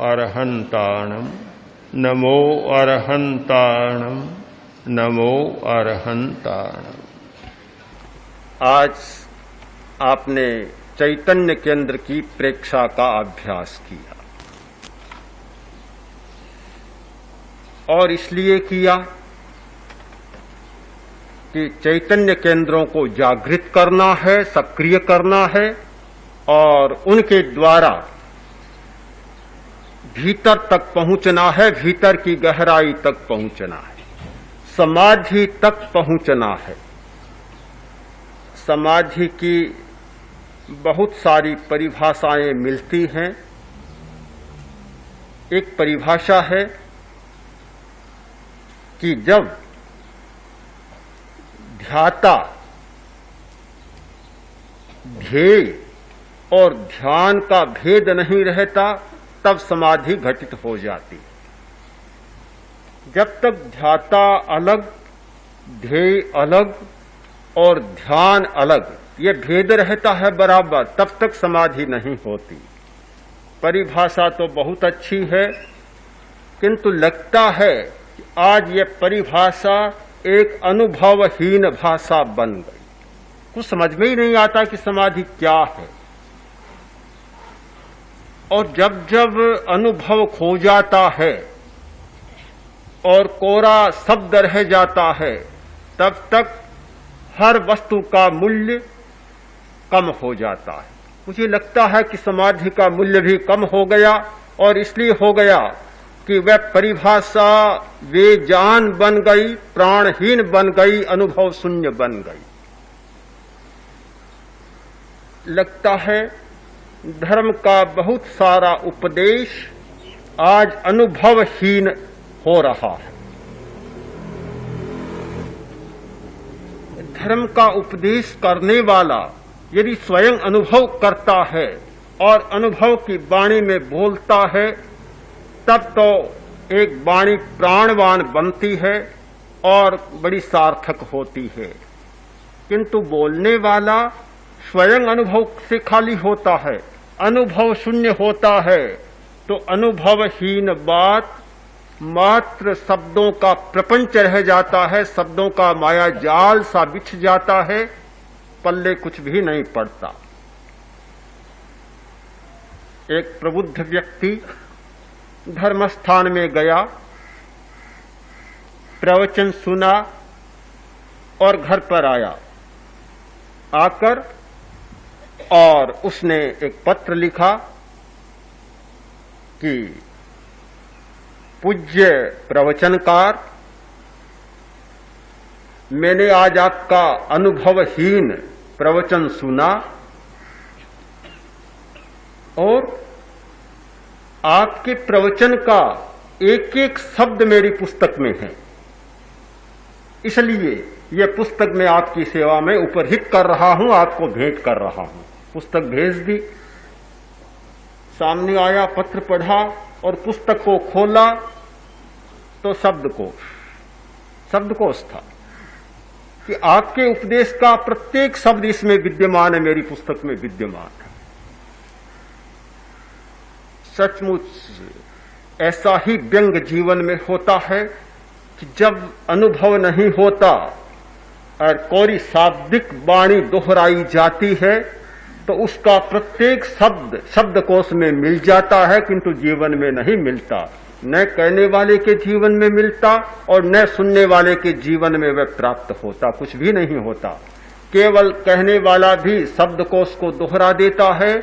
अरहन्ताणं नमो अरहन्ताणं नमो अरहन्ताणं। आज आपने चैतन्य केंद्र की प्रेक्षा का अभ्यास किया और इसलिए किया कि चैतन्य केंद्रों को जागृत करना है, सक्रिय करना है और उनके द्वारा भीतर तक पहुंचना है, भीतर की गहराई तक पहुंचना है, समाधि तक पहुंचना है। समाधि की बहुत सारी परिभाषाएं मिलती हैं। एक परिभाषा है कि जब ध्याता ध्येय और ध्यान का भेद नहीं रहता तब समाधि घटित हो जाती। जब तक ध्याता अलग, ध्येय अलग और ध्यान अलग ये भेद रहता है बराबर, तब तक समाधि नहीं होती। परिभाषा तो बहुत अच्छी है, किंतु लगता है कि आज ये परिभाषा एक अनुभवहीन भाषा बन गई। कुछ समझ में ही नहीं आता कि समाधि क्या है। और जब जब अनुभव खो जाता है और कोरा शब्द रह जाता है, तब तक हर वस्तु का मूल्य कम हो जाता है। मुझे लगता है कि समाधि का मूल्य भी कम हो गया, और इसलिए हो गया कि वह परिभाषा बेजान बन गई, प्राणहीन बन गई, अनुभव शून्य बन गई। लगता है धर्म का बहुत सारा उपदेश आज अनुभवहीन हो रहा है। धर्म का उपदेश करने वाला यदि स्वयं अनुभव करता है और अनुभव की वाणी में बोलता है, तब तो एक वाणी प्राणवान बनती है और बड़ी सार्थक होती है। किंतु बोलने वाला स्वयं अनुभव से खाली होता है, अनुभव शून्य होता है, तो अनुभवहीन बात मात्र शब्दों का प्रपंच रह जाता है, शब्दों का माया जाल सा बिछ जाता है, पल्ले कुछ भी नहीं पड़ता। एक प्रबुद्ध व्यक्ति धर्मस्थान में गया, प्रवचन सुना और घर पर आया। आकर और उसने एक पत्र लिखा कि पूज्य प्रवचनकार, मैंने आज आपका अनुभवहीन प्रवचन सुना और आपके प्रवचन का एक एक शब्द मेरी पुस्तक में है, इसलिए यह पुस्तक मैं आपकी सेवा में उपहित कर रहा हूं, आपको भेंट कर रहा हूं। पुस्तक भेज दी। सामने आया, पत्र पढ़ा और पुस्तक को खोला तो शब्दकोश था कि आपके उपदेश का प्रत्येक शब्द इसमें विद्यमान है, मेरी पुस्तक में विद्यमान है। सचमुच ऐसा ही व्यंग जीवन में होता है कि जब अनुभव नहीं होता और कोरी शाब्दिक वाणी दोहराई जाती है तो उसका प्रत्येक शब्द शब्दकोश में मिल जाता है, किंतु जीवन में नहीं मिलता। न कहने वाले के जीवन में मिलता और न सुनने वाले के जीवन में वह प्राप्त होता, कुछ भी नहीं होता। केवल कहने वाला भी शब्दकोश को दोहरा देता है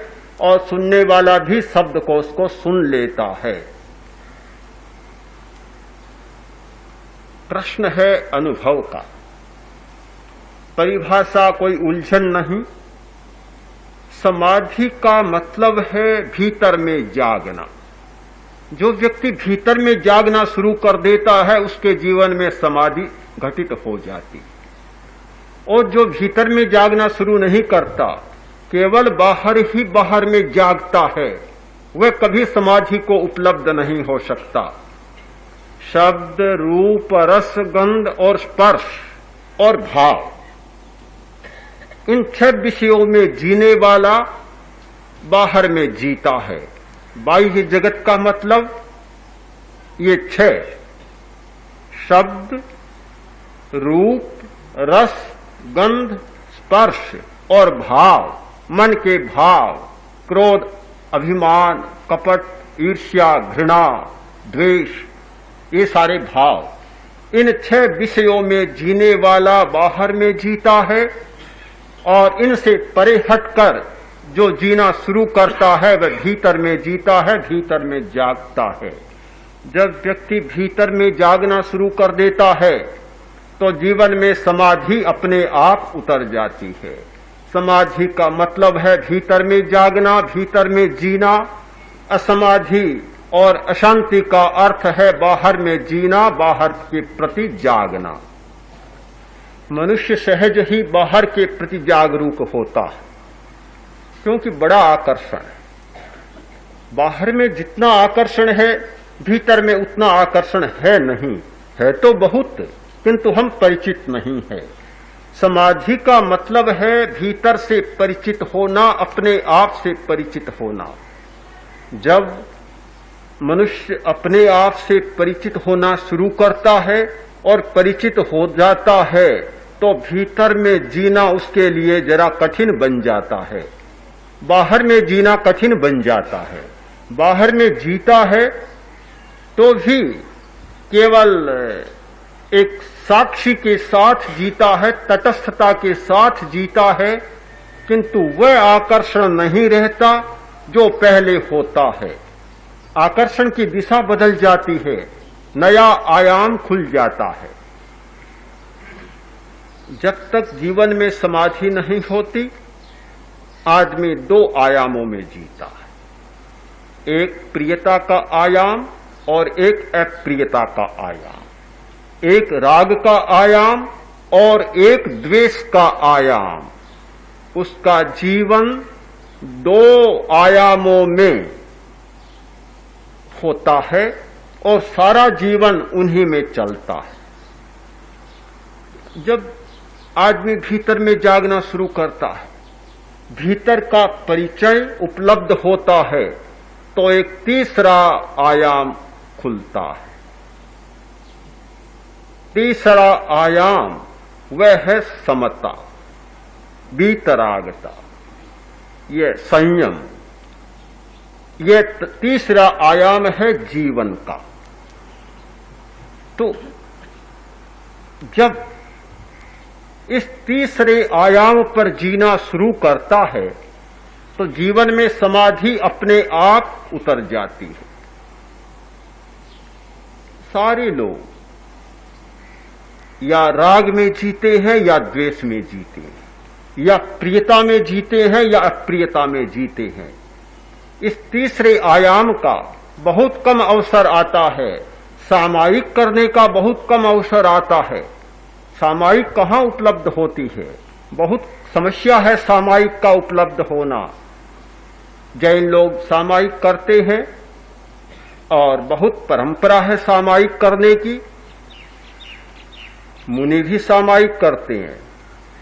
और सुनने वाला भी शब्दकोश को सुन लेता है। प्रश्न है अनुभव का। परिभाषा कोई उलझन नहीं। समाधि का मतलब है भीतर में जागना। जो व्यक्ति भीतर में जागना शुरू कर देता है उसके जीवन में समाधि घटित हो जाती। और जो भीतर में जागना शुरू नहीं करता, केवल बाहर ही बाहर में जागता है, वह कभी समाधि को उपलब्ध नहीं हो सकता। शब्द, रूप, रस, गंध और स्पर्श और भाव, इन 6 विषयों में जीने वाला बाहर में जीता है। बाह्य जगत का मतलब ये 6 शब्द, रूप, रस, गंध, स्पर्श और भाव, मन के भाव, क्रोध, अभिमान, कपट, ईर्ष्या, घृणा, द्वेष, ये सारे भाव। इन 6 विषयों में जीने वाला बाहर में जीता है और इनसे परे हटकर जो जीना शुरू करता है वह भीतर में जीता है, भीतर में जागता है। जब व्यक्ति भीतर में जागना शुरू कर देता है तो जीवन में समाधि अपने आप उतर जाती है। समाधि का मतलब है भीतर में जागना, भीतर में जीना। असमाधि और अशांति का अर्थ है बाहर में जीना, बाहर के प्रति जागना। मनुष्य सहज ही बाहर के प्रति जागरूक होता है, क्योंकि बड़ा आकर्षण है। बाहर में जितना आकर्षण है भीतर में उतना आकर्षण है नहीं, है तो बहुत, किंतु हम परिचित नहीं है। समाधि का मतलब है भीतर से परिचित होना, अपने आप से परिचित होना। जब मनुष्य अपने आप से परिचित होना शुरू करता है और परिचित हो जाता है तो भीतर में जीना उसके लिए जरा कठिन बन जाता है, बाहर में जीना कठिन बन जाता है। बाहर में जीता है तो भी केवल एक साक्षी के साथ जीता है, तटस्थता के साथ जीता है, किंतु वह आकर्षण नहीं रहता जो पहले होता है। आकर्षण की दिशा बदल जाती है, नया आयाम खुल जाता है। जब तक जीवन में समाधि नहीं होती आदमी 2 आयामों में जीता है, एक प्रियता का आयाम और एक अप्रियता का आयाम, एक राग का आयाम और एक द्वेष का आयाम। उसका जीवन 2 आयामों में होता है और सारा जीवन उन्हीं में चलता है। जब आदमी भीतर में जागना शुरू करता है, भीतर का परिचय उपलब्ध होता है तो एक तीसरा आयाम खुलता है। तीसरा आयाम वह है समता, वीतरागता, यह संयम। यह तीसरा आयाम है जीवन का। तो जब इस तीसरे आयाम पर जीना शुरू करता है तो जीवन में समाधि अपने आप उतर जाती है। सारे लोग या राग में जीते हैं या द्वेष में जीते हैं, या प्रियता में जीते हैं या अप्रियता में जीते हैं। इस तीसरे आयाम का बहुत कम अवसर आता है, सामायिक करने का बहुत कम अवसर आता है। सामायिक कहाँ उपलब्ध होती है? बहुत समस्या है सामायिक का उपलब्ध होना। जैन लोग सामायिक करते हैं और बहुत परंपरा है सामायिक करने की। मुनि भी सामायिक करते हैं।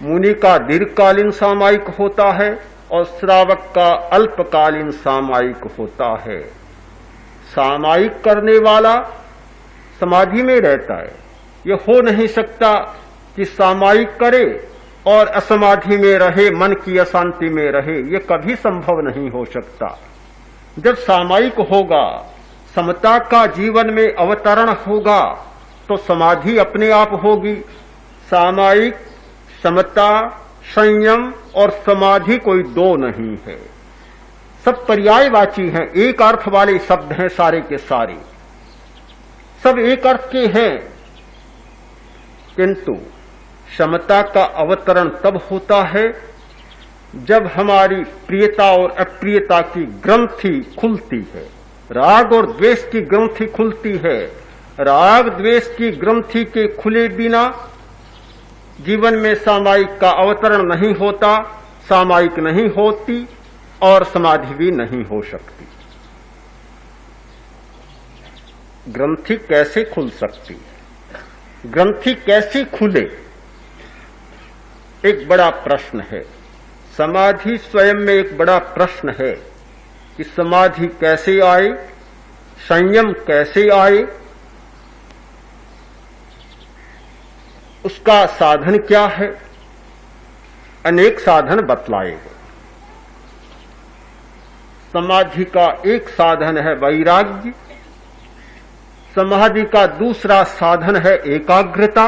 मुनि का दीर्घकालीन सामायिक होता है और श्रावक का अल्पकालीन सामायिक होता है। सामायिक करने वाला समाधि में रहता है। यह हो नहीं सकता कि सामायिक करे और असमाधि में रहे, मन की अशांति में रहे। यह कभी संभव नहीं हो सकता। जब सामायिक होगा, समता का जीवन में अवतरण होगा तो समाधि अपने आप होगी। सामायिक, समता, संयम और समाधि कोई 2 नहीं है, सब पर्यायवाची हैं, एक अर्थ वाले शब्द हैं सारे के सारे, सब एक अर्थ के हैं। किंतु समता का अवतरण तब होता है जब हमारी प्रियता और अप्रियता की ग्रंथि खुलती है, राग और द्वेष की ग्रंथि खुलती है। राग द्वेष की ग्रंथि के खुले बिना जीवन में सामायिक का अवतरण नहीं होता, सामायिक नहीं होती और समाधि भी नहीं हो सकती। ग्रंथि कैसे खुल सकती है? ग्रंथि कैसे खुले? एक बड़ा प्रश्न है। समाधि स्वयं में एक बड़ा प्रश्न है। कि समाधि कैसे आए, संयम कैसे आए, उसका साधन क्या है। अनेक साधन बतलाए गए। समाधि का एक साधन है वैराग्य, समाधि का दूसरा साधन है एकाग्रता,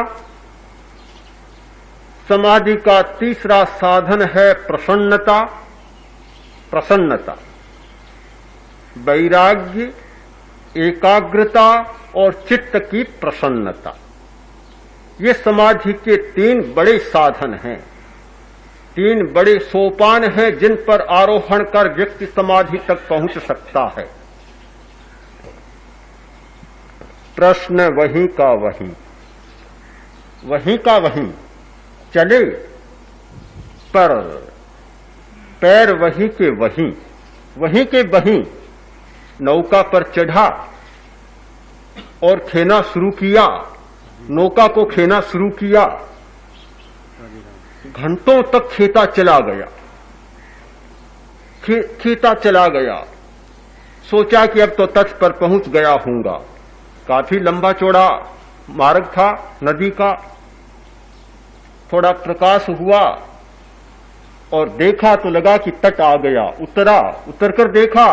समाधि का तीसरा साधन है प्रसन्नता। वैराग्य, एकाग्रता और चित्त की प्रसन्नता, ये समाधि के तीन बड़े साधन हैं, तीन बड़े सोपान हैं जिन पर आरोहण कर व्यक्ति समाधि तक पहुंच सकता है। प्रश्न वहीं का वहीं, वहीं का वहीं चले, पर पैर वहीं के वहीं, वहीं के वहीं नौका पर चढ़ा और खेना शुरू किया, नौका को खेना शुरू किया, घंटों तक खेता चला गया, खेता चला गया। सोचा कि अब तो तट पर पहुंच गया हूंगा। काफी लंबा चौड़ा मार्ग था नदी का। थोड़ा प्रकाश हुआ और देखा तो लगा कि तट आ गया। उतर कर देखा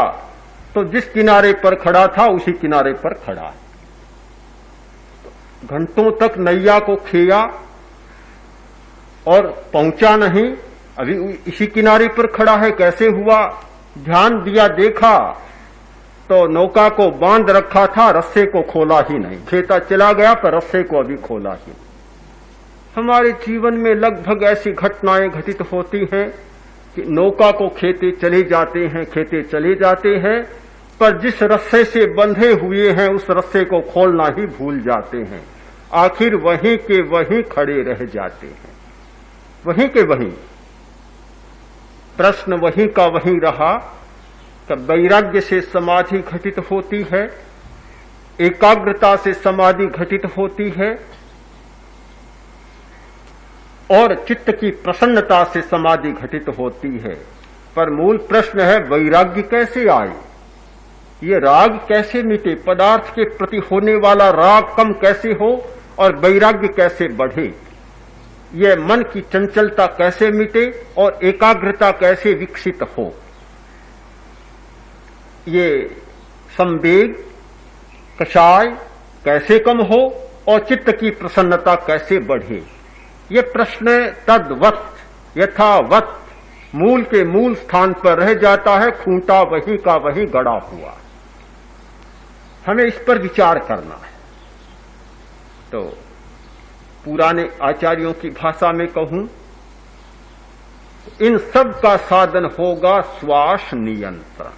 तो जिस किनारे पर खड़ा था उसी किनारे पर खड़ा है। घंटों तक नैया को खेया और पहुंचा नहीं, अभी इसी किनारे पर खड़ा है। कैसे हुआ? ध्यान दिया, देखा तो नौका को बांध रखा था, रस्से को खोला ही नहीं। खेता चला गया पर रस्से को अभी खोला ही नहीं। हमारे जीवन में लगभग ऐसी घटनाएं घटित होती हैं कि नौका को खेते चले जाते हैं, पर जिस रस्से से बंधे हुए हैं उस रस्से को खोलना ही भूल जाते हैं। आखिर वहीं के वहीं खड़े रह जाते हैं, वहीं के वहीं। प्रश्न वहीं का वहीं रहा। तब वैराग्य से समाधि घटित होती है, एकाग्रता से समाधि घटित होती है और चित्त की प्रसन्नता से समाधि घटित होती है। पर मूल प्रश्न है वैराग्य कैसे आए, ये राग कैसे मिटे, पदार्थ के प्रति होने वाला राग कम कैसे हो और वैराग्य कैसे बढ़े, ये मन की चंचलता कैसे मिटे और एकाग्रता कैसे विकसित हो, ये संवेग कषाय कैसे कम हो और चित्त की प्रसन्नता कैसे बढ़े। ये प्रश्न तद्वत यथावत मूल के मूल स्थान पर रह जाता है, खूंटा वहीं का वहीं गड़ा हुआ। हमें इस पर विचार करना है। तो पुराने आचार्यों की भाषा में कहूं, इन सब का साधन होगा श्वास नियंत्रण।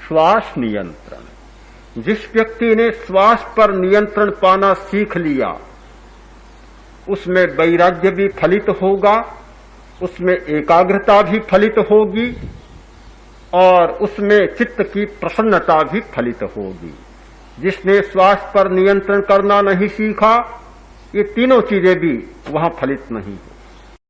श्वास नियंत्रण, जिस व्यक्ति ने श्वास पर नियंत्रण पाना सीख लिया उसमें वैराग्य भी फलित होगा, उसमें एकाग्रता भी फलित होगी और उसमें चित्त की प्रसन्नता भी फलित होगी। जिसने श्वास पर नियंत्रण करना नहीं सीखा, ये तीनों चीजें भी वहां फलित नहीं है।